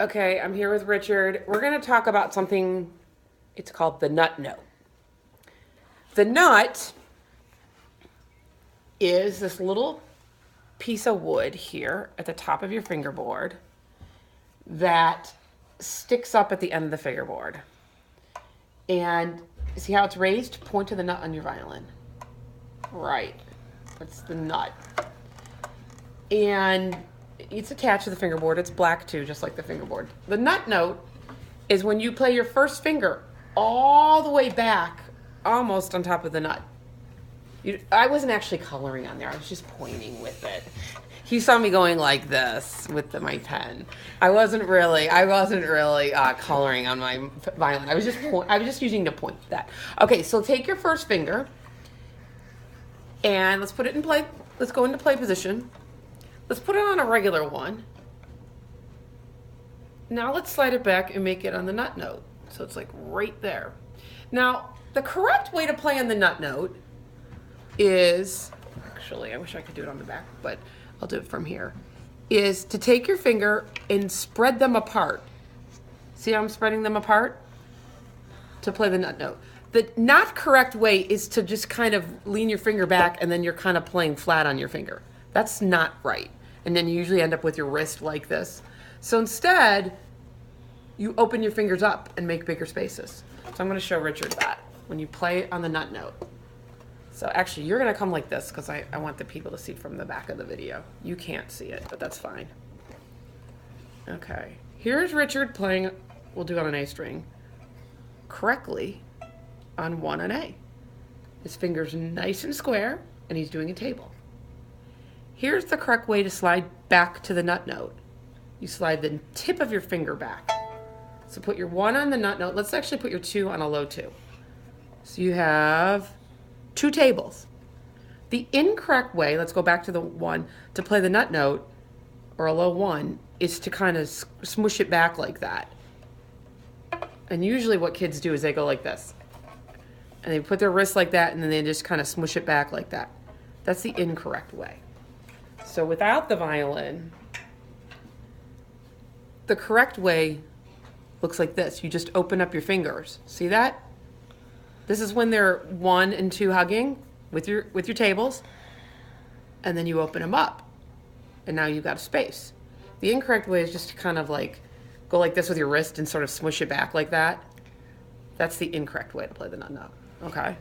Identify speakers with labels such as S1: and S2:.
S1: Okay, I'm here with Richard. We're going to talk about something, it's called the nut note. The nut is this little piece of wood here at the top of your fingerboard that sticks up at the end of the fingerboard. And see how it's raised? Point to the nut on your violin. Right. That's the nut. And it's attached to the fingerboard. It's black too, just like the fingerboard. The nut note is when you play your first finger all the way back, almost on top of the nut. I wasn't actually coloring on there. I was just pointing with it. He saw me going like this with my pen. I wasn't really coloring on my violin. I was just using to point that. Okay, so take your first finger and let's put it in play. Let's go into play position. Let's put it on a regular one. Now let's slide it back and make it on the nut note. So it's like right there. Now, the correct way to play on the nut note is, actually, I wish I could do it on the back, but I'll do it from here, is to take your finger and spread them apart. See how I'm spreading them apart? To play the nut note. The not correct way is to just kind of lean your finger back and then you're kind of playing flat on your finger. That's not right. And then you usually end up with your wrist like this. So instead, you open your fingers up and make bigger spaces. So I'm going to show Richard that when you play on the nut note. So actually, you're going to come like this because I want the people to see from the back of the video. You can't see it, but that's fine. Okay. Here's Richard playing, we'll do it on an A string, correctly on 1 and A. His finger's nice and square, and he's doing a table. Here's the correct way to slide back to the nut note. You slide the tip of your finger back. So put your 1 on the nut note. Let's actually put your 2 on a low 2. So you have 2 tables. The incorrect way, let's go back to the 1, to play the nut note, or a low 1, is to kind of smush it back like that. And usually what kids do is they go like this. And they put their wrist like that, and then they just kind of smush it back like that. That's the incorrect way. So without the violin, the correct way looks like this. You just open up your fingers. See that? This is when they're 1 and 2 hugging with your tables, and then you open them up, and now you've got a space. The incorrect way is just to kind of like go like this with your wrist and sort of smush it back like that. That's the incorrect way to play the nut note. Okay.